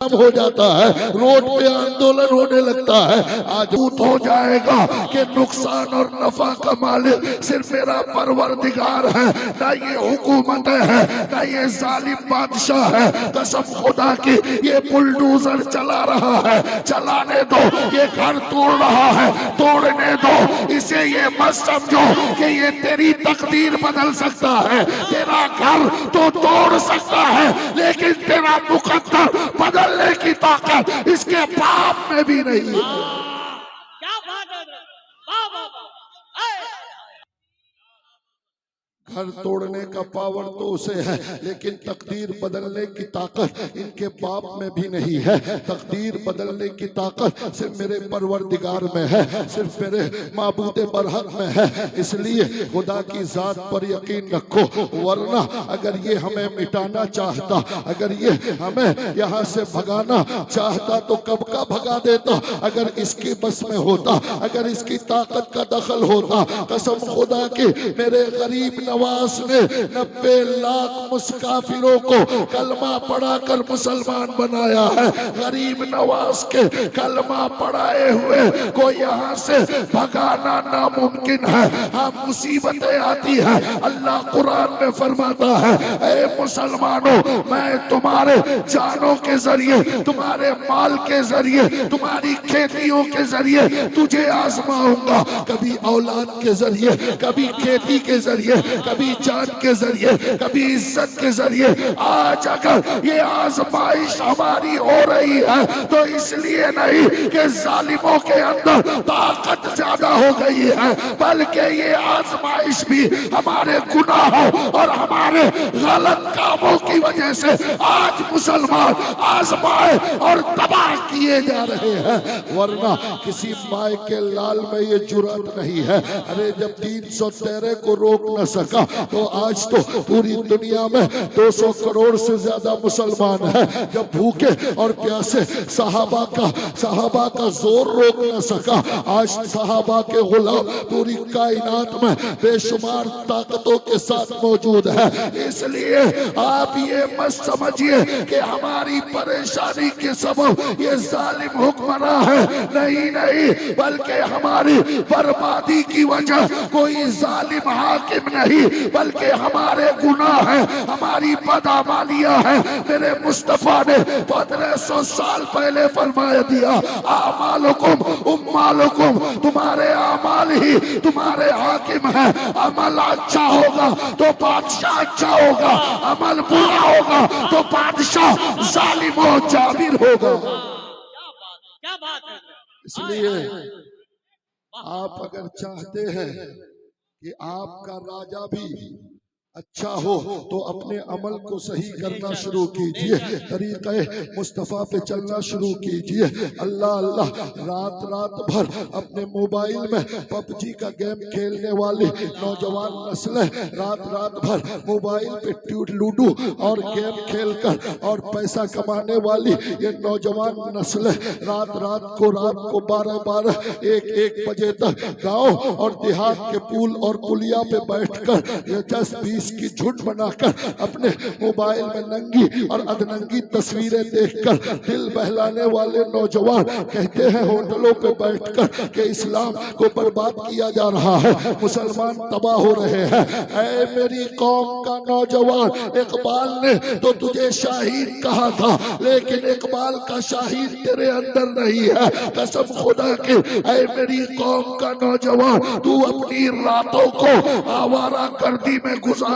ہو جاتا ہے، روڈ پہ آندولن ہونے لگتا ہے۔ آج ہو جائے گا کہ نقصان اور نفع کا مالک صرف میرا پروردگار ہے، نہ یہ حکومت ہے، نہ یہ ظالم بادشاہ ہے۔ قسم خدا کی یہ بلڈوزر چلا رہا ہے، چلانے دو۔ یہ گھر توڑ رہا ہے، توڑنے دو۔ اسے یہ مت سمجھو کہ یہ تیری تقدیر بدل سکتا ہے۔ تیرا گھر تو توڑ سکتا ہے لیکن تیرا مقدر بدلنے کی طاقت اس کے باپ میں بھی نہیں ہے۔ کیا بات ہے؟ واہ واہ واہ! گھر توڑنے کا پاور تو اسے ہے لیکن تقدیر بدلنے کی طاقت ان کے باپ میں بھی نہیں ہے۔ تقدیر بدلنے کی طاقت صرف میرے پروردگار میں ہے، صرف میرے معبود برحق میں ہے۔ اس لیے خدا کی ذات پر یقین رکھو، ورنہ اگر یہ ہمیں مٹانا چاہتا، اگر یہ ہمیں یہاں سے بھگانا چاہتا تو کب کا بھگا دیتا۔ اگر اس کی بس میں ہوتا، اگر اس کی طاقت کا دخل ہوتا، قسم خدا کی میرے غریب نواز نے 90 لاکھ کافروں کو کلمہ پڑھا کر مسلمان بنایا ہے۔ غریب نواز کے کلمہ پڑھائے ہوئے کو یہاں سے بھگانا ناممکن ہے۔ ہاں مصیبتیں آتی ہیں، اللہ قرآن میں فرماتا ہے اے مسلمانوں میں تمہارے جانوں کے ذریعے، تمہارے مال کے ذریعے، تمہاری کھیتیوں کے ذریعے تجھے آزماؤں گا، کبھی اولاد کے ذریعے، کبھی کھیتی کے ذریعے، کبھی جان کے ذریعے، کبھی عزت کے ذریعے۔ آج اگر یہ آزمائش ہماری ہو رہی ہے تو اس لیے نہیں کہ ظالموں کے اندر طاقت زیادہ ہو گئی ہے، بلکہ یہ آزمائش بھی ہمارے گناہوں اور ہمارے غلط کاموں کی وجہ سے آج مسلمان آزمائے اور تباہ کیے جا رہے ہیں۔ ورنہ کسی مائے کے لال میں یہ جرات نہیں ہے۔ ارے جب 313 کو روک نہ سکا تو آج تو پوری دنیا میں 200 کروڑ سے زیادہ مسلمان ہیں۔ جب بھوکے اور پیاسے صحابہ کا زور روک نہ سکا، آج صحابہ کے غلام پوری کائنات میں بے شمار طاقتوں کے ساتھ موجود ہے۔ اس لیے آپ یہ مت سمجھیے کہ ہماری پریشانی کے سبب یہ ظالم حکمراں ہے، نہیں، بلکہ ہماری بربادی کی وجہ کوئی ظالم حاکم نہیں، بلکہ ہمارے گناہ ہیں، ہماری بدعمالیاں ہیں۔ میرے مصطفیٰ نے 1500 سال پہلے فرمایا دیا اعمالکم امالکم، تمہارے اعمال ہی تمہارے حاکم ہیں۔ عمل اچھا ہوگا تو بادشاہ اچھا ہوگا، عمل برا ہوگا تو بادشاہ ظالم و جابر ہوگا۔ کیا بات ہے؟ اس لیے آپ اگر چاہتے ہیں کہ آپ کا راجہ بھی اچھا ہو تو اپنے عمل کو صحیح کرنا شروع کیجئے، طریقہ مصطفیٰ پہ چلنا شروع کیجئے۔ اللہ رات بھر اپنے موبائل میں پب جی کا گیم کھیلنے والی نوجوان نسلیں، رات بھر موبائل پہ لوڈو اور گیم کھیل کر اور پیسہ کمانے والی یہ نوجوان نسلیں رات کو 12 1 بجے تک گاؤں اور دیہات کے پول اور پلیا پہ بیٹھ کر یہ 10-20 کی جھنڈ بنا کر اپنے موبائل میں ننگی اور ادننگی تصویریں دیکھ کر دل بہلانے والے نوجوان کہتے ہیں ہوٹلوں پہ بیٹھ کر کہ اسلام کو برباد کیا جا رہا ہے، مسلمان تباہ ہو رہے ہیں۔ اے میری قوم کا نوجوان، اقبال نے تو تجھے شاہین کہا تھا لیکن اقبال کا شاہین تیرے اندر نہیں ہے۔ قسم خدا کی اے میری قوم کا نوجوان، تو اپنی راتوں کو آوارہ گردی میں گزارتا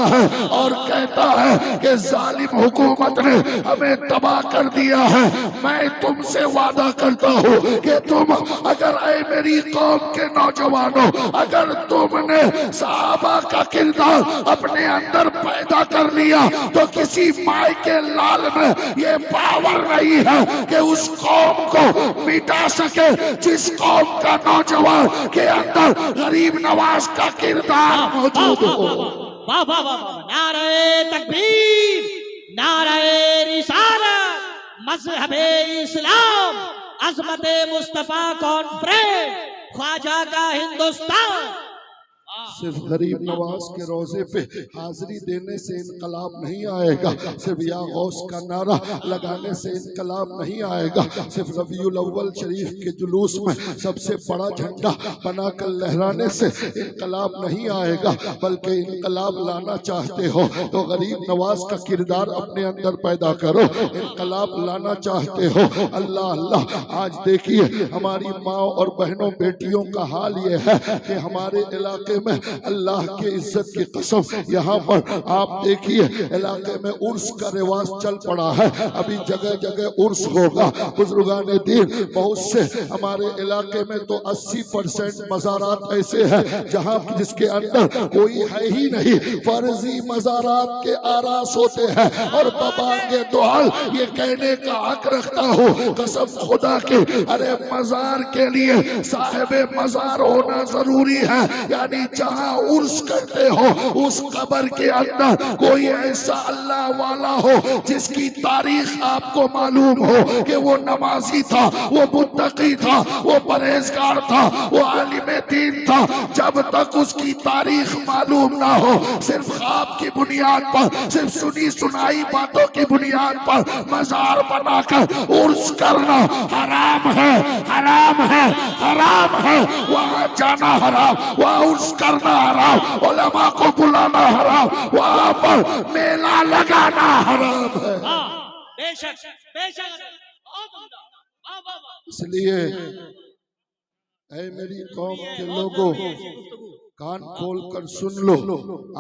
ہے اور کہتا ہے کہ ظالم حکومت نے ہمیں تباہ کر دیا ہے۔ میں تم سے وعدہ کرتا ہوں کہ تم اگر اے میری قوم کے نوجوانوں، اگر تم نے صحابہ کا کردار اپنے اندر پیدا کر لیا تو کسی مائی کے لال میں یہ پاور نہیں ہے کہ اس قوم کو مٹا سکے جس قوم کا نوجوان کے اندر غریب نواز کا کردار موجود ہو۔ واہ واہ واہ! نعرہ تکبیر، نعرہ رسالت، مذہب اسلام، عظمت مصطفیٰ کانفرنس، خواجہ کا ہندوستان۔ صرف غریب نواز کے روزے پہ حاضری دینے سے انقلاب نہیں آئے گا، صرف یا غوث کا نعرہ لگانے سے انقلاب نہیں آئے گا، صرف ربیع الاول شریف کے جلوس میں سب سے بڑا جھنڈا بنا کر لہرانے سے انقلاب نہیں آئے گا، بلکہ انقلاب لانا چاہتے ہو تو غریب نواز کا کردار اپنے اندر پیدا کرو۔ انقلاب لانا چاہتے ہو، اللہ اللہ، آج دیکھیے ہماری ماں اور بہنوں بیٹیوں کا حال یہ ہے کہ ہمارے علاقے میں اللہ کے عزت کی قسم یہاں پر آپ دیکھیے علاقے میں عرس کا رواج چل پڑا ہے، ابھی جگہ جگہ عرس ہوگا۔ بزرگان دین بہت سے ہمارے علاقے میں تو 80% مزارات ایسے ہیں جہاں جس کے اندر کوئی ہے ہی نہیں، فرضی مزارات کے آراس ہوتے ہیں، اور بابانگ دعال یہ کہنے کا حق رکھتا ہوں قسم خدا کی، ارے مزار کے لیے صاحب مزار ہونا ضروری ہے، یعنی جہاں عرس کرتے ہو اس قبر کے اندر کوئی ایسا اللہ والا ہو جس کی تاریخ آپ کو معلوم ہو کہ وہ نمازی تھا، وہ متقی تھا، وہ پرہیزگار تھا، وہ عالم دین تھا۔ جب تک اس کی تاریخ معلوم نہ ہو، صرف خواب کی بنیاد پر، صرف سنی سنائی باتوں کی بنیاد پر مزار بنا کر عرس کرنا حرام ہے، حرام ہے، حرام ہے، وہاں جانا حرام، وہاں عرس کرنا حرام، علماء کو بلانا حرام، وہاں پر میلہ لگانا حرام ہے۔ ہاں بے شک بے شک، بہت عمدہ، واہ واہ واہ۔ اس لیے اے میری قوم کے لوگوں کان کھول کر سن لو،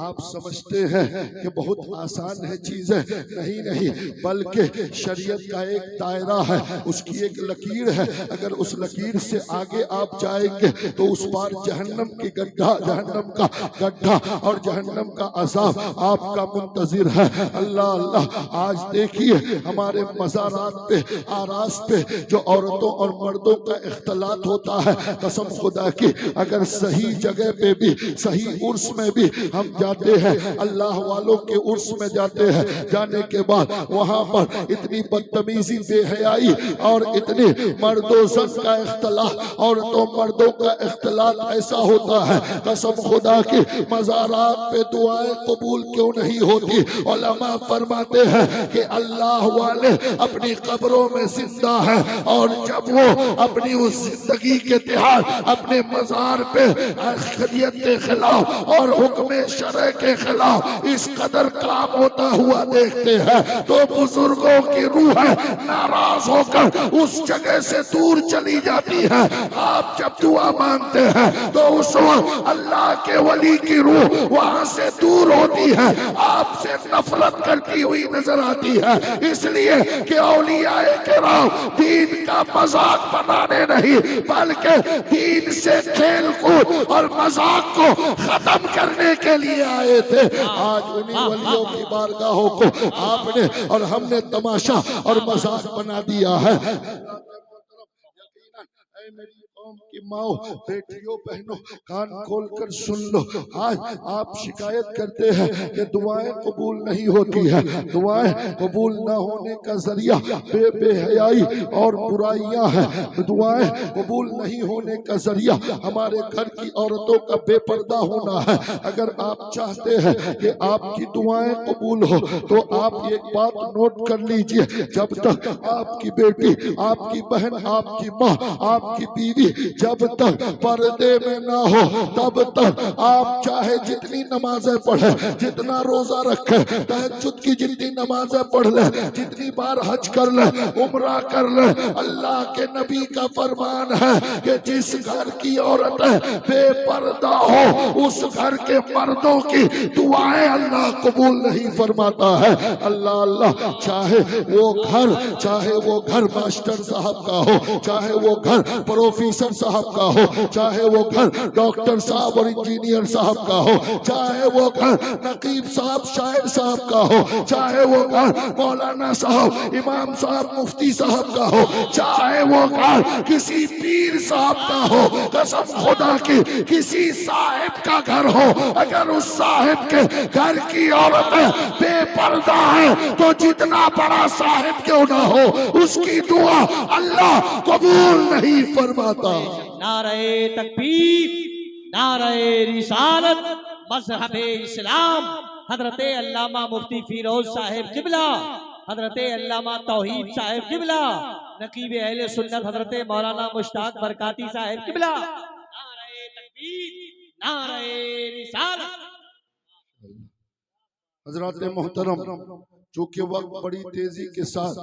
آپ سمجھتے ہیں کہ بہت آسان ہے چیزیں، نہیں بلکہ شریعت کا ایک دائرہ ہے، اس کی ایک لکیر ہے، اگر اس لکیر سے آگے آپ جائیں گے تو اس پار جہنم کی گڈھا، جہنم کا گڈھا اور جہنم کا عذاب آپ کا منتظر ہے۔ اللہ اللہ، آج دیکھیے ہمارے مزارات پہ، آراس پہ جو عورتوں اور مردوں کا اختلاط ہوتا ہے، قسم خدا کی اگر صحیح جگہ پہ بھی، صحیح عرس میں بھی ہم جاتے ہیں، اللہ والوں کے عرس میں جاتے ہیں، جانے کے بعد وہاں پر اتنی بدتمیزی، بے حیائی اور اتنی مرد و زن کا اختلاط، عورتوں مردوں کا اختلاط ایسا ہوتا ہے، قسم خدا کی مزارات پہ دعائیں قبول کیوں نہیں ہوتی؟ علماء فرماتے ہیں کہ اللہ والے اپنی قبروں میں زندہ ہیں، اور جب وہ اپنی اس زندگی کے تحت اپنے مزار پہ شریعت کے خلاف اور حکم شرع کے خلاف اس قدر کام ہوتا ہوا دیکھتے ہیں تو بزرگوں کی روح ناراض ہو کر اس جگہ سے دور چلی جاتی ہے۔ آپ جب دعا مانگتے ہیں تو اس وقت اللہ کے ولی کی روح وہاں سے دور ہوتی ہے، آپ سے نفرت کرتی ہوئی نظر آتی ہے، اس لیے کہ اولیاء کرام دین کا مذاق بنانے نہیں بلکہ دین سے کھیل کود اور مذاق کو ختم کرنے کے لیے آئے تھے۔ آج انہی ولیوں کی بارگاہوں کو آپ نے اور ہم نے تماشا اور مذاق بنا دیا ہے۔ اے میری قوم کی ماؤں، بیٹیوں، بہنوں، کان کھول کر سن لو، آج آپ شکایت کرتے ہیں کہ دعائیں قبول نہیں ہوتی ہیں۔ دعائیں قبول نہ ہونے کا ذریعہ بے حیائی اور برائیاں ہیں، دعائیں قبول نہیں ہونے کا ذریعہ ہمارے گھر کی عورتوں کا بے پردہ ہونا ہے۔ اگر آپ چاہتے ہیں کہ آپ کی دعائیں قبول ہو تو آپ ایک بات نوٹ کر لیجئے، جب تک آپ کی بیٹی، آپ کی بہن، آپ کی ماں، آپ کی بیوی جب تک پردے میں نہ ہو تب تک آپ چاہے جتنی نمازیں پڑھیں، جتنا روزہ رکھیں، تہجد کی جتنی نمازیں پڑھ لیں، جتنی بار حج کر لیں، عمرہ کر لیں، اللہ کے نبی کا فرمان ہے کہ جس گھر کی عورتیں بے پردہ ہو اس گھر کے مردوں کی دعائیں اللہ قبول نہیں فرماتا ہے۔ اللہ اللہ، چاہے وہ گھر ماسٹر صاحب کا ہو، چاہے وہ گھر پروفیسر صاحب کا ہو، چاہے وہ گھر ڈاکٹر صاحب اور انجینئر صاحب کا ہو، چاہے وہ گھر نقیب صاحب شاعر صاحب کا ہو، چاہے وہ گھر مولانا صاحب، امام صاحب، مفتی صاحب کا ہو، چاہے وہ گھر کسی پیر صاحب کا ہو، قسم خدا کی کسی صاحب کا گھر ہو، اگر اس صاحب کے گھر کی عورتیں بے پردہ ہیں تو جتنا بڑا صاحب کیوں نہ ہو اس کی دعا اللہ قبول نہیں فرماتا۔ نعرہ تکبیر، نعرہ رسالت، مذہب اسلام، حضرت علامہ مفتی فیروز صاحب قبلہ، حضرت علامہ توحید صاحب قبلہ، نقیب اہل سنت حضرت مولانا مشتاق برکاتی صاحب قبلہ، نعرہ تکبیر، نعرہ رسالت۔ حضرات محترم، چونکہ وقت بڑی تیزی کے ساتھ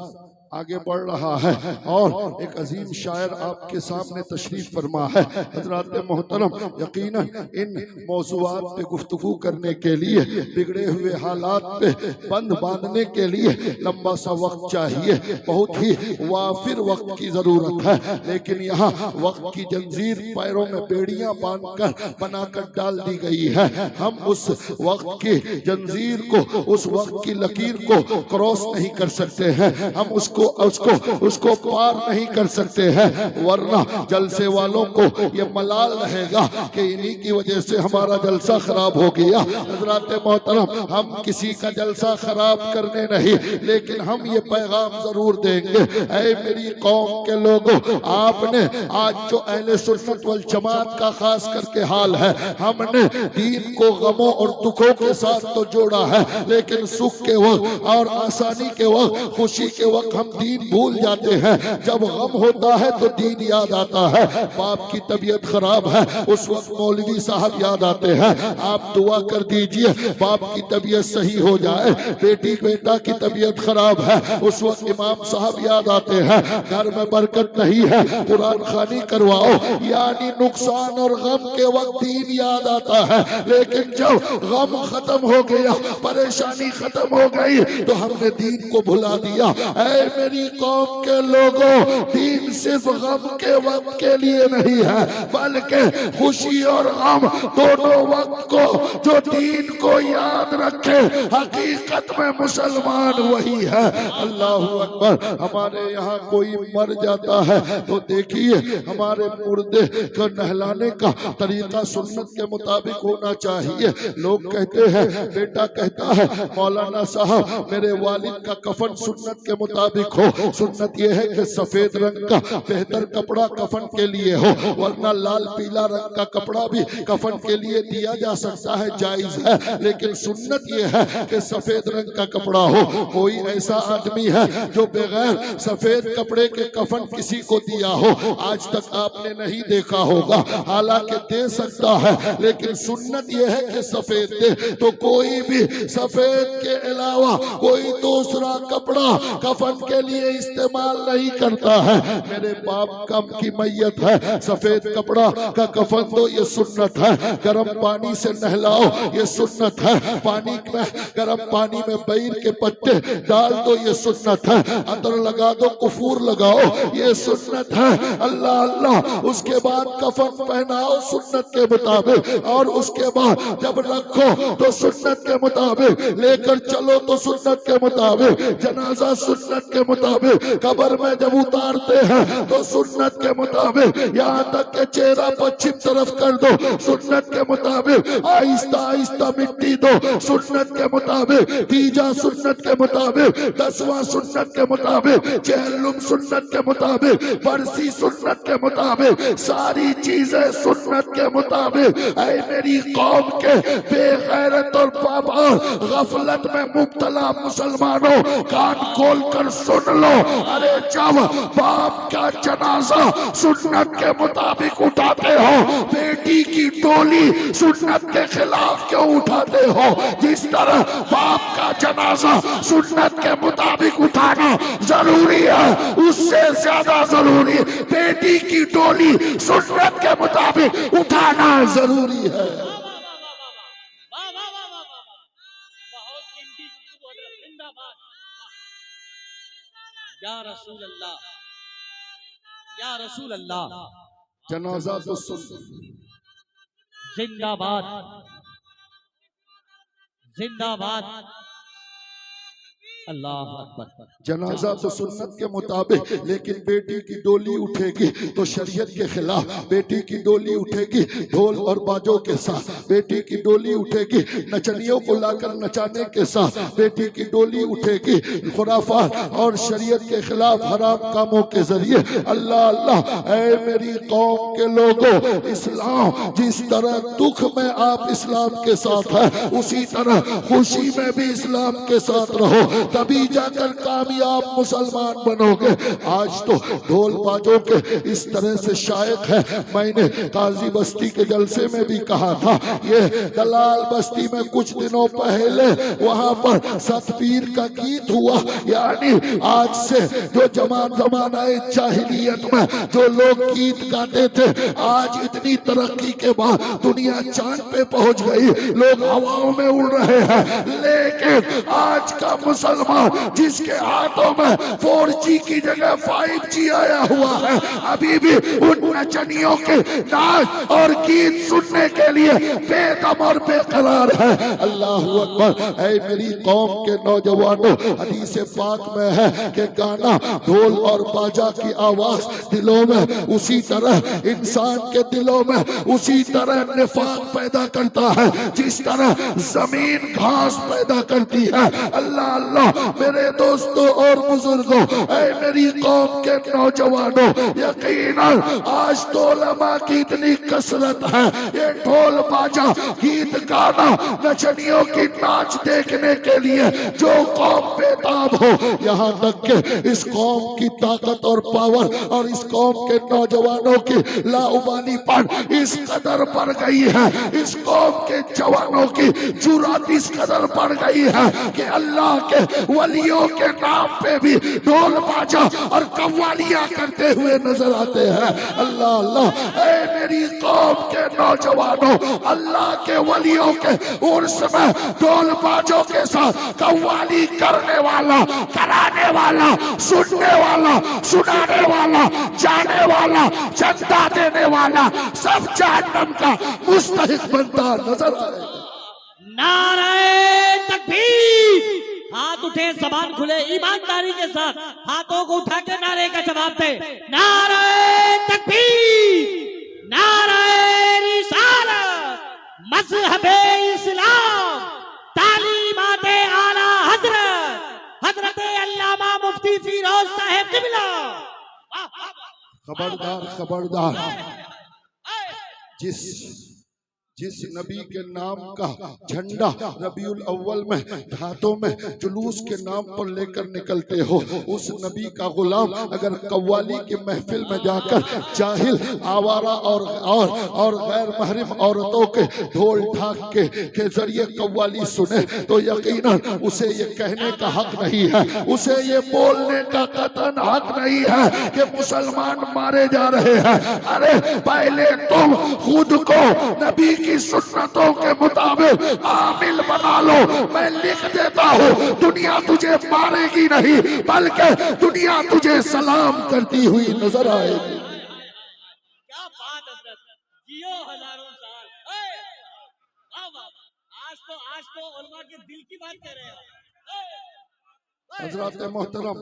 آگے بڑھ رہا ہے اور ایک عظیم شاعر آپ کے سامنے تشریف فرما ہے، حضرات محترم یقیناً ان موضوعات پہ گفتگو کرنے کے لیے، بگڑے ہوئے حالات پہ بند باندھنے کے لیے لمبا سا وقت چاہیے، بہت ہی وافر وقت کی ضرورت ہے، لیکن یہاں وقت کی جنزیر پیروں میں بیڑیاں باندھ کر بنا کر ڈال دی گئی ہے۔ ہم اس وقت کی جنزیر کو، اس وقت کی لکیر کو کراس نہیں کر سکتے ہیں، ہم اس کو پار نہیں کر سکتے ہیں، ورنہ جلسے والوں کو یہ ملال رہے گا کہ انہی کی وجہ سے ہمارا جلسہ خراب ہو گیا۔ حضرات محترم، ہم کسی کا جلسہ خراب کرنے نہیں، لیکن ہم یہ پیغام ضرور دیں گے، اے میری قوم کے لوگوں، آپ نے آج جو اہل سنت والجماعت کا خاص کر کے حال ہے، ہم نے دین کو غموں اور دکھوں کے ساتھ تو جوڑا ہے، لیکن سکھ کے وقت اور آسانی کے وقت، خوشی کے وقت ہم دین بھول جاتے ہیں، جب غم ہوتا ہے تو دین یاد آتا ہے، باپ کی طبیعت خراب ہے اس وقت مولوی صاحب یاد آتے ہیں، آپ دعا کر دیجئے باپ کی طبیعت صحیح ہو جائے، بیٹا کی طبیعت خراب ہے اس وقت امام صاحب یاد آتے ہیں، گھر میں برکت نہیں ہے قرآن خوانی کرواؤ، یعنی نقصان اور غم کے وقت دین یاد آتا ہے، لیکن جب غم ختم ہو گیا، پریشانی ختم ہو گئی تو ہم نے دین کو بھلا دیا۔ اے میری قوم کے لوگوں، دین صرف غم کے وقت کے لیے نہیں ہے، بلکہ خوشی اور غم دونوں وقت کو جو دین کو یاد رکھے، حقیقت میں مسلمان وہی ہے۔ اللہ اکبر۔ ہمارے یہاں کوئی مر جاتا ہے تو دیکھیے ہمارے مردے کو نہلانے کا طریقہ سنت کے مطابق ہونا چاہیے۔ لوگ کہتے ہیں، بیٹا کہتا ہے مولانا صاحب میرے والد کا کفن سنت کے مطابق ہو، سنت یہ ہے کہ سفید رنگ کا بہتر کپڑا کفن کے لیے ہو، ورنہ لال پیلا رنگ کا کپڑا بھی کفن کے لیے دیا جا سکتا ہے، جائز ہے، لیکن سنت یہ ہے کہ سفید رنگ کا کپڑا ہو۔ کوئی ایسا آدمی ہے جو بغیر سفید کپڑے کے کفن کسی کو دیا ہو؟ آج تک آپ نے نہیں دیکھا ہوگا، حالانکہ دے سکتا ہے، لیکن سنت یہ ہے کہ سفید دے۔ تو کوئی بھی سفید کے علاوہ کوئی دوسرا کپڑا کفن کے لیے استعمال نہیں کرتا ہے۔ میرے باپ کی میت ہے، سفید کپڑا کا کفن دو، یہ سنت ہے۔ گرم پانی سے نہلاؤ، یہ سنت ہے۔ گرم پانی میں بیر کے پتے ڈال دو، یہ سنت ہے۔ عطر لگا دو، کفور لگاؤ، یہ سنت ہے۔ اللہ اللہ، اس کے بعد کفن پہناؤ سنت کے مطابق، اور اس کے بعد جب رکھو تو سنت کے مطابق، لے کر چلو تو سنت کے مطابق، جنازہ سنت کے مطابق، قبر میں جب اتارتے ہیں تو سنت کے مطابق، یہاں تک کہ چہرہ پچھم طرف کر دو سنت کے مطابق، آہستہ آہستہ مٹی دو سنت کے مطابق، تیجا سنت کے مطابق، دسواں سنت کے مطابق، چہلم سنت کے مطابق، برسی سنت کے مطابق، ساری چیزیں سنت کے مطابق۔ اے میری قوم کے بے غیرت اور پابار غفلت میں مبتلا مسلمانوں، کان کھول کر سن لو، ارے جب باپ کا جنازہ سنت کے مطابق اٹھاتے ہو، بیٹی کی ڈولی سنت کے خلاف کیوں اٹھاتے ہو؟ جس طرح باپ کا جنازہ سنت کے مطابق اٹھانا ضروری ہے، اس سے زیادہ ضروری بیٹی کی ڈولی سنت کے مطابق اٹھانا ضروری ہے۔ یا رسول اللہ، یا رسول اللہ، جنازہ تو سن، زندہ باد، زندہ باد، اللہ اکبر. جنازہ تو سنت کے مطابق، لیکن بیٹی کی ڈولی اٹھے گی تو شریعت کے خلاف. بیٹی کی ڈولی اٹھے گی ڈھول اور باجوں کے ساتھ. بیٹی کی ڈولی اٹھے گی نچنیوں کو لا کر نچانے کے ساتھ. بیٹی کی ڈولی اٹھے گی خرافات اور شریعت کے خلاف حرام کاموں کے ذریعے. اللہ اللہ، اے میری قوم کے لوگوں، اسلام جس طرح دکھ میں آپ اسلام کے ساتھ ہیں، اسی طرح خوشی میں بھی اسلام کے ساتھ رہو، تبھی جا کر کامیاب مسلمان بنو گے. آج تو ڈھول باجوں کے اس طرح سے شائق ہے. میں نے قاضی بستی کے جلسے میں بھی کہا تھا، یہ دلال بستی میں کچھ دنوں پہلے وہاں پر ستپیر کا گیت ہوا. یعنی آج سے جو زمانہ جاہلیت میں جو لوگ گیت گاتے تھے، آج اتنی ترقی کے بعد دنیا چاند پہ پہنچ گئی، لوگ ہواؤں میں اڑ رہے ہیں، لیکن آج کا مسلمان جس کے ہاتھوں میں 4G کی جگہ 5G آیا ہوا ہے، ابھی بھی ان نچنیوں کے ناچ اور گیت سننے کے لیے بے دم اور بے قرار ہے. اللہ اکبر. اے میری قوم کے نوجوانوں، حدیث پاک میں ہے کہ گانا، ڈھول اور باجا کی آواز دلوں میں اسی طرح انسان کے دلوں میں اسی طرح نفاق پیدا کرتا ہے جس طرح زمین گھاس پیدا کرتی ہے. اللہ اللہ، میرے دوستوں اور بزرگوں، اے میری قوم کے نوجوانوں، یقیناً آج تو علماء کی اتنی کثرت ہے، یہ ڈھول باجا گیت گانا نچنیوں کی ناچ دیکھنے کے لیے جو قوم بیتاب ہو. یہاں تک کہ اس قوم کی طاقت اور پاور اور اس قوم کے نوجوانوں کی لاابالی پر اس قدر بڑھ گئی ہے، اس قوم کے جوانوں کی جرات اس قدر بڑھ گئی ہے کہ اللہ کے ولیوں کے نام پہ بھی ڈھول باجا اور قوالیاں کرتے ہوئے نظر آتے ہیں. اللہ اللہ، اے میری قوم کے نوجوانوں، اللہ کے ولیوں کے عرس میں ڈھول باجوں کے ساتھ قوالی کرنے والا، کرانے والا، سننے والا، سنانے والا، جانے والا، چندہ دینے والا سب جہنم کا مستحق بنتا نظر آئے. نعرہ تکبیر. ہاتھ اٹھے، زبان کھلے، ایمانداری کے ساتھ ہاتھوں کو اٹھا کے نعرے کا جواب دے. نعرہ تکبیر، نعرہ رسالت، مذہب اسلام، تعلیمات اعلیٰ حضرت علامہ مفتی فیروز صاحب قبلہ. خبردار خبردار، جس نبی کے نام کا جھنڈا ربیع الاول میں ہاتھوں میں جلوس کے نام پر لے کر نکلتے ہو، اس نبی کا غلام اگر قوالی کی محفل میں جا کر جاہل، آوارہ اور غیر محرم عورتوں کے ڈھول ڈھاک کے ذریعے قوالی سنے تو یقیناً اسے یہ کہنے کا حق نہیں ہے، اسے یہ بولنے کا قطعاً حق نہیں ہے کہ مسلمان مارے جا رہے ہیں. ارے پہلے تم خود کو نبی کی سنتوں کے مطابق عامل بنا لو. میں لکھ دیتا ہوں، دنیا تجھے مارے گی نہیں بلکہ دنیا تجھے سلام کرتی ہوئی نظر آئے گی. کیا بات ہے، جیو ہزاروں سال. آج تو علماء کے دل کی بات کہہ رہے ہیں. حضرات محترم،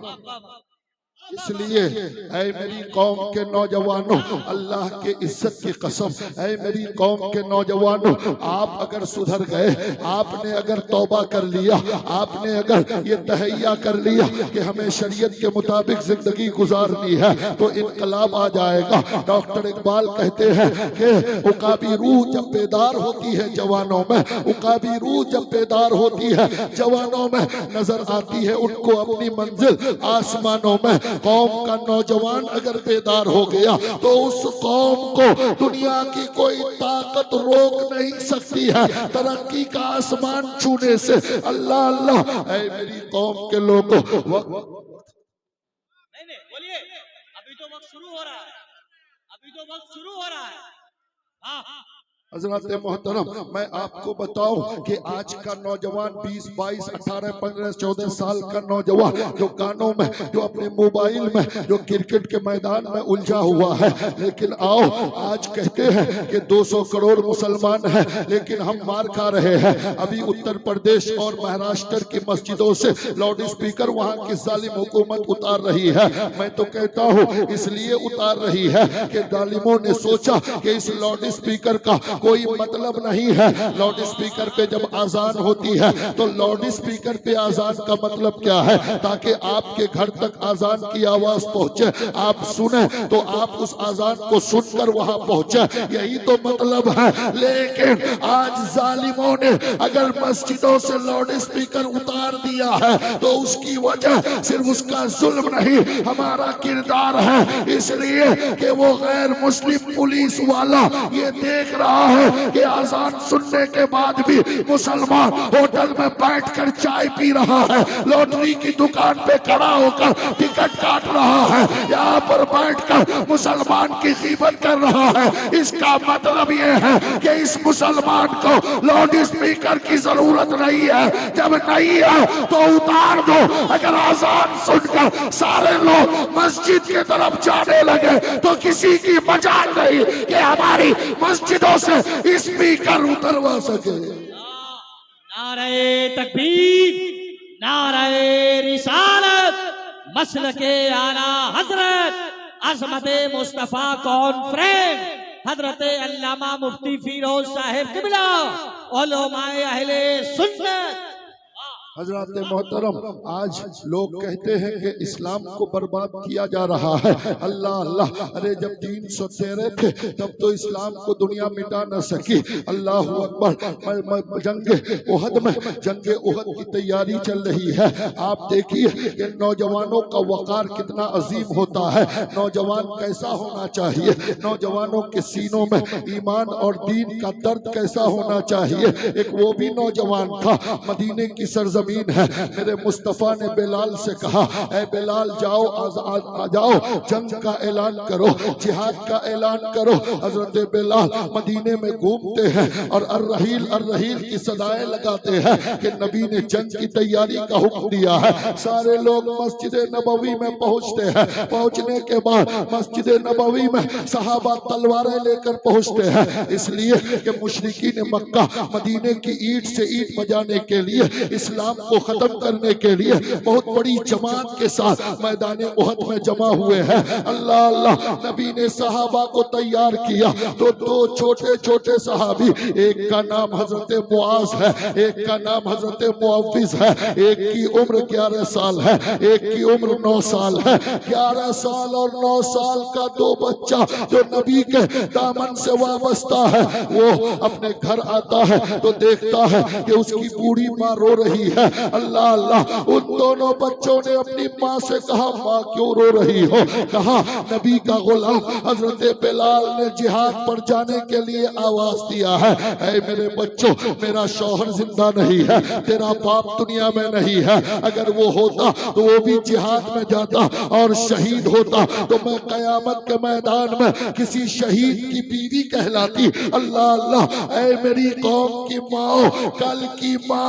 اس لیے اے میری قوم کے نوجوانوں، اللہ کے عزت کی قسم، اے میری قوم کے نوجوانوں، آپ اگر سدھر گئے، آپ نے اگر توبہ کر لیا، آپ نے اگر یہ تہیہ کر لیا کہ ہمیں شریعت کے مطابق زندگی گزارنی ہے تو انقلاب آ جائے گا. ڈاکٹر اقبال کہتے ہیں کہ عقابی روح جب بیدار ہوتی ہے جوانوں میں، عقابی روح جب بیدار ہوتی ہے جوانوں میں، نظر آتی ہے ان کو اپنی منزل آسمانوں میں. قوم کا نوجوان اگر بیدار ہو گیا تو اس قوم کو دنیا کی کوئی طاقت روک نہیں سکتی ہے ترقی کا آسمان چھونے سے. اللہ اللہ، اے میری قوم کے لوگوں، نہیں بولیے، ابھی تو وقت شروع ہو رہا ہے، ابھی تو وقت شروع ہو رہا ہے. حضرات محترم، میں آپ کو بتاؤں کہ آج کا نوجوان 20 22 18 15 14 سال کا نوجوان جو گانوں میں، جو اپنے موبائل میں، جو کرکٹ کے میدان میں الجھا ہوا ہے، لیکن آؤ آج کہتے ہیں کہ 200 کروڑ مسلمان ہیں لیکن ہم مار کھا رہے ہیں۔ ابھی اتر پردیش اور مہاراشٹر کی مسجدوں سے لاؤڈ اسپیکر وہاں کی ظالم حکومت اتار رہی ہے۔ میں تو کہتا ہوں اس لیے اتار رہی ہے کہ ظالموں نے سوچا کہ اس لاؤڈ اسپیکر کا کوئی مطلب نہیں ہے۔ لاؤڈ اسپیکر پہ جب آزان ہوتی ہے تو لاؤڈ اسپیکر پہ آزان کا مطلب کیا ہے؟ تاکہ آپ کے گھر تک آزان کی آواز پہنچے، آپ سنیں تو آپ اس آزان کو سن کر وہاں پہنچے، یہی تو مطلب ہے۔ لیکن آج ظالموں نے اگر مسجدوں سے لاؤڈ اسپیکر اتار دیا ہے تو اس کی وجہ صرف اس کا ظلم نہیں، ہمارا کردار ہے۔ اس لیے کہ وہ غیر مسلم پولیس والا یہ دیکھ رہا ہے کہ آزان سننے کے بعد بھی مسلمان ہوٹل میں بیٹھ کر چائے پی رہا ہے، لوٹری کی دکان پہ کھڑا ہو کر ٹکٹ کاٹ رہا ہے، یہاں پر بیٹھ کر مسلمان کی غیبت کر رہا ہے۔ اس کا مطلب یہ ہے کہ اس مسلمان کو لاؤڈ اسپیکر کی ضرورت نہیں ہے۔ جب نہیں ہے تو اتار دو۔ اگر آزان سن کر سارے لوگ مسجد کی طرف جانے لگے تو کسی کی مجال نہیں کہ ہماری مسجدوں سے اسپیکر اتروا سکے۔ نعرہ تکبیر، نعرہ رسالت، مسلک اعلیٰ حضرت عظمت مصطفیٰ کانفرنس، حضرت علامہ مفتی فیروز صاحب قبلہ، علماء اہل سنت۔ حضرات محترم، آج لوگ کہتے ہیں کہ اسلام کو برباد کیا جا رہا ہے۔ اللہ اللہ، ارے جب 313 تھے تب تو اسلام کو دنیا مٹا نہ سکی۔ اللہ اکبر۔ جنگ احد کی تیاری چل رہی ہے۔ آپ دیکھیے کہ نوجوانوں کا وقار کتنا عظیم ہوتا ہے، نوجوان کیسا ہونا چاہیے، نوجوانوں کے سینوں میں ایمان اور دین کا درد کیسا ہونا چاہیے۔ ایک وہ بھی نوجوان تھا، مدینے کی سرزمین ہے۔ میرے مصطفیٰ نے بلال سے کہا، اے بلال جاؤ جنگ کا اعلان کرو، جہاد کا اعلان کرو۔ حضرت بلال مدینے میں گھومتے ہیں اور الرحیل الرحیل کی صدائیں لگاتے ہیں کہ نبی نے جنگ کی تیاری کا حکم دیا ہے۔ سارے لوگ مسجد نبوی میں پہنچتے ہیں۔ پہنچنے کے بعد مسجد نبوی میں صحابہ تلواریں لے کر پہنچتے ہیں، اس لیے کہ مشرکین مکہ مدینے کی اینٹ سے اینٹ بجانے کے لیے، اسلام کو ختم کرنے کے لیے بہت بڑی جماعت کے ساتھ میدان احد میں جمع ہوئے ہیں۔ اللہ اللہ، نبی نے صحابہ کو تیار کیا تو دو چھوٹے چھوٹے صحابی، ایک کا نام حضرت معاذ ہے، ایک کا نام حضرت معوذ ہے، ایک کی عمر 11 سال ہے، ایک کی عمر 9 سال ہے۔ 11 سال اور 9 سال کا دو بچہ جو نبی کے دامن سے وابستہ ہے، وہ اپنے گھر آتا ہے تو دیکھتا ہے کہ اس کی بوڑھی ماں رو رہی ہے۔ اللہ اللہ، ان دونوں بچوں نے اپنی ماں سے کہا، ماں کیوں رو رہی ہو؟ کہا، نبی کا غلام حضرت بلال نے جہاد پر جانے کے لیے آواز دیا ہے۔ اے میرے بچوں، میرا شوہر زندہ نہیں ہے، تیرا باپ دنیا میں نہیں ہے، اگر وہ ہوتا تو وہ بھی جہاد میں جاتا اور شہید ہوتا تو میں قیامت کے میدان میں کسی شہید کی بیوی کہلاتی۔ اللہ اللہ، اے میری قوم کی ماں، کل کی ماں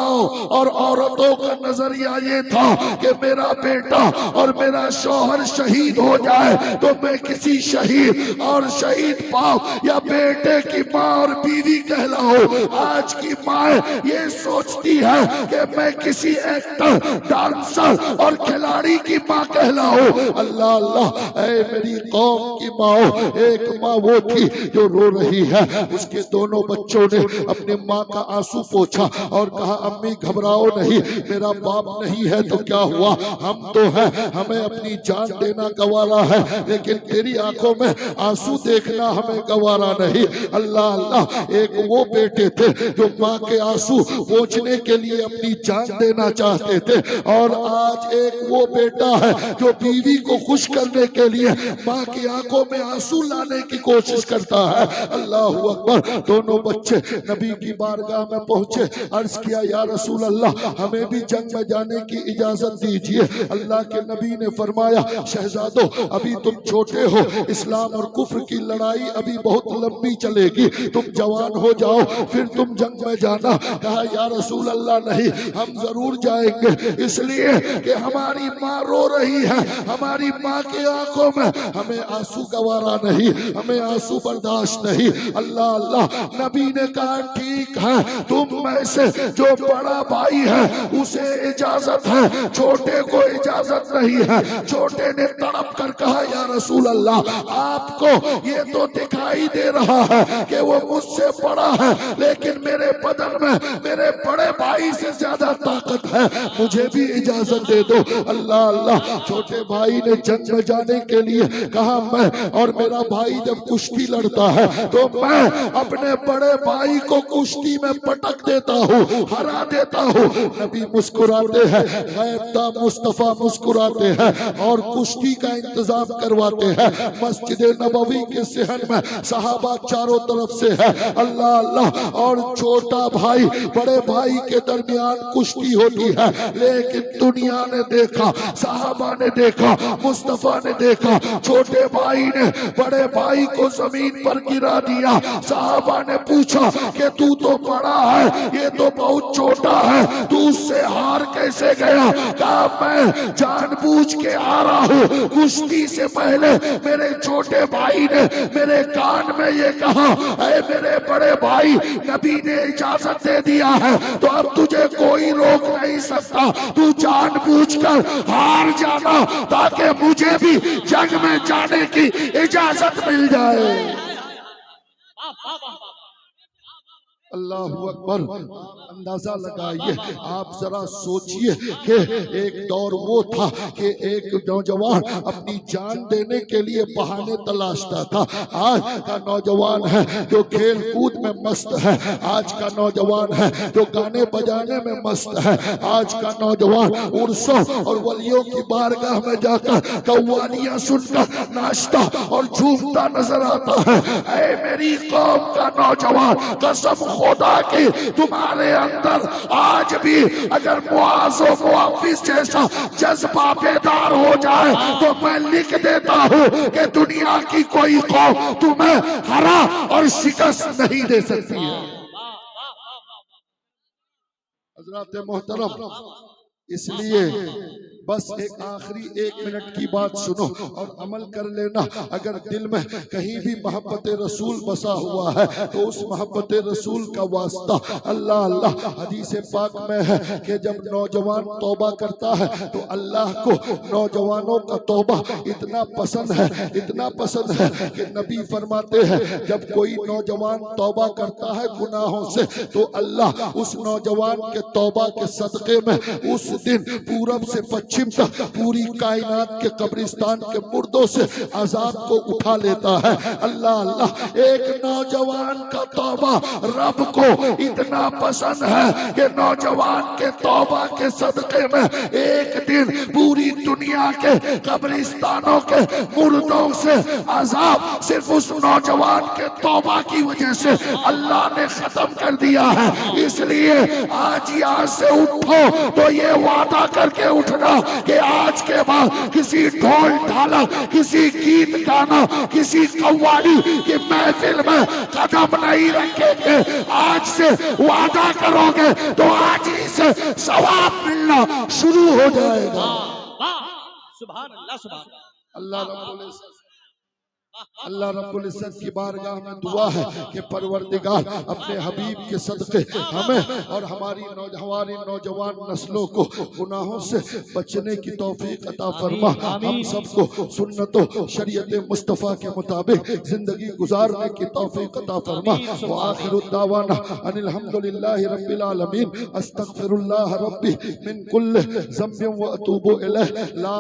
اور عورتوں کا نظریہ یہ تھا کہ میرا بیٹا اور میرا شوہر شہید ہو جائے تو میں کسی شہید اور شہید باپ یا بیٹے کی ماں اور بیوی کہلاؤں۔ آج کی ماں یہ سوچتی ہے کہ میں کسی ایکٹر، ڈانسر اور کھلاڑی کی ماں کہلاؤں۔ اللہ اللہ، اے میری قوم کی ماں، ایک ماں وہ تھی جو رو رہی ہے۔ اس کے دونوں بچوں نے اپنی ماں کا آنسو پوچھا اور کہا، امی گھبراؤ نہیں، میرا باپ نہیں ہے تو کیا ہوا، ہم تو ہیں، ہمیں اپنی جان دینا گوارا ہے، لیکن تیری آنکھوں میں آنسو دیکھنا ہمیں گوارا نہیں۔ اللہ اللہ، ایک وہ بیٹے تھے جو ماں کے آنسو پوچھنے کے لیے اپنی جان دینا چاہتے تھے، اور آج ایک وہ بیٹا ہے جو بیوی کو خوش کرنے کے لیے ماں کی آنکھوں میں آنسو لانے کی کوشش کرتا ہے۔ اللہ اکبر۔ دونوں بچے نبی کی بارگاہ میں پہنچے، عرض کیا، یا رسول اللہ، ہمیں بھی جنگ میں جانے کی اجازت دیجئے۔ اللہ کے نبی نے فرمایا شہزادو ابھی تم چھوٹے ہو، اسلام اور کفر کی لڑائی ابھی بہت لمبی چلے گی، تم جوان ہو جاؤ پھر تم جنگ میں جانا۔ کہا یا رسول اللہ نہیں، ہم ضرور جائیں گے، اس لیے کہ ہماری ماں رو رہی ہے، ہماری ماں کے آنکھوں میں ہمیں آنسو گوارا نہیں، ہمیں آنسو برداشت نہیں۔ اللہ اللہ، نبی نے کہا ٹھیک ہے، تم میں سے جو بڑا بھائی ہے اسے اجازت ہے، چھوٹے کو اجازت نہیں ہے۔ چھوٹے نے تڑپ کر کہا یا رسول اللہ آپ کو یہ تو دکھائی دے رہا ہے کہ وہ مجھ سے بڑا ہے، لیکن میرے بدن میں میرے بڑے بھائی سے زیادہ طاقت ہے، مجھے بھی اجازت دے دو۔ اللہ اللہ، چھوٹے بھائی نے جنگ میں جانے کے لیے کہا میں اور میرا بھائی جب کشتی لڑتا ہے تو میں اپنے بڑے بھائی کو کشتی میں پٹک دیتا ہوں، ہرا دیتا ہوں۔ نبی مسکراتے ہیں، غیب دا مصطفیٰ مسکراتے ہیں اور کشتی کا انتظام کرواتے ہیں۔ مسجد نبوی کے صحن میں صحابہ چاروں طرف سے ہے، اللہ اللہ، اور چھوٹا بھائی بڑے بھائی کے درمیان کشتی ہوتی ہے، لیکن دنیا نے دیکھا، صحابہ نے دیکھا، مصطفیٰ نے دیکھا، چھوٹے بھائی نے بڑے بھائی کو زمین پر گرا دیا۔ صحابہ نے پوچھا کہ تو بڑا ہے، یہ تو بہت چھوٹا ہے، تو اس سے ہار کیسے گیا؟ کہا میں جان بوجھ کے آ رہا ہوں، کشتی سے پہلے میرے چھوٹے بھائی نے میرے کان میں یہ کہا اے میرے بڑے بھائی، نبی نے اجازت دے دیا ہے تو اب تجھے کوئی روک نہیں سکتا، تو جان بوجھ کر ہار جانا تاکہ مجھے بھی جنگ میں جانے کی اجازت مل جائے۔ اللہ اکبر، اندازہ لگائیے، آپ ذرا سوچئے کہ ایک دور وہ تھا کہ ایک نوجوان اپنی جان دینے کے لیے بہانے تلاشتا تھا۔ آج کا نوجوان ہے جو کھیل کود میں مست ہے، آج کا نوجوان ہے جو گانے بجانے میں مست ہے، آج کا نوجوان عرسوں اور ولیوں کی بارگاہ میں جا کر قوالیاں سن کر ناشتہ اور جھومتا نظر آتا ہے۔ اے میری قوم کا نوجوان، قسم خدا کی تمہارے اندر آج بھی اگر معاذ و معافظ جیسا جذبہ بیدار ہو جائے تو میں لکھ دیتا ہوں کہ دنیا کی کوئی قوم تمہیں ہرا اور شکست نہیں دے سکتی ہے۔ حضرات محترم، اس لیے بس ایک آخری 1 منٹ کی بات سنو اور عمل کر لینا۔ اگر دل میں کہیں بھی محبت رسول بسا ہوا ہے تو اس محبت رسول کا واسطہ اللہ اللہ، حدیث پاک میں ہے کہ جب نوجوان توبہ کرتا ہے تو اللہ کو نوجوانوں کا توبہ اتنا پسند ہے، اتنا پسند ہے کہ نبی فرماتے ہیں جب کوئی نوجوان توبہ کرتا ہے گناہوں سے تو اللہ اس نوجوان کے توبہ کے صدقے میں اس دن پورب سے پچھم تک پوری کائنات کے قبرستان کے مردوں سے عذاب کو اٹھا لیتا ہے۔ اللہ اللہ، ایک نوجوان کا توبہ رب کو اتنا پسند ہے کہ نوجوان کے توبہ کے صدقے میں ایک دن پوری دنیا کے قبرستانوں کے مردوں سے عذاب صرف اس نوجوان کے توبہ کی وجہ سے اللہ نے ختم کر دیا ہے۔ اس لیے آج یہاں سے اٹھو تو یہ وعدہ کر کے اٹھنا کہ آج کے بعد کسی ڈھول ڈھالا، کسی گیت گانا، کسی قوالی کی محفل میں قدم نہیں رکھیں گے۔ آج سے وعدہ کرو گے تو آج ہی سے ثواب ملنا شروع ہو جائے گا۔ سبحان اللہ، سبحان اللہ رب العزت کی بارگاہ میں دعا ہے کہ پروردگار اپنے حبیب کے صدقے ہمیں اور ہماری نوجوان نسلوں کو گناہوں سے بچنے کی توفیق عطا فرما، ہم سب کو سنت و شریعت مصطفیٰ کے مطابق زندگی گزارنے کی توفیق عطا فرما۔ وآخر الدعوانا ان الحمدللہ رب العالمین، استغفر اللہ ربی من کل ذنب و اتوب الیہ، لا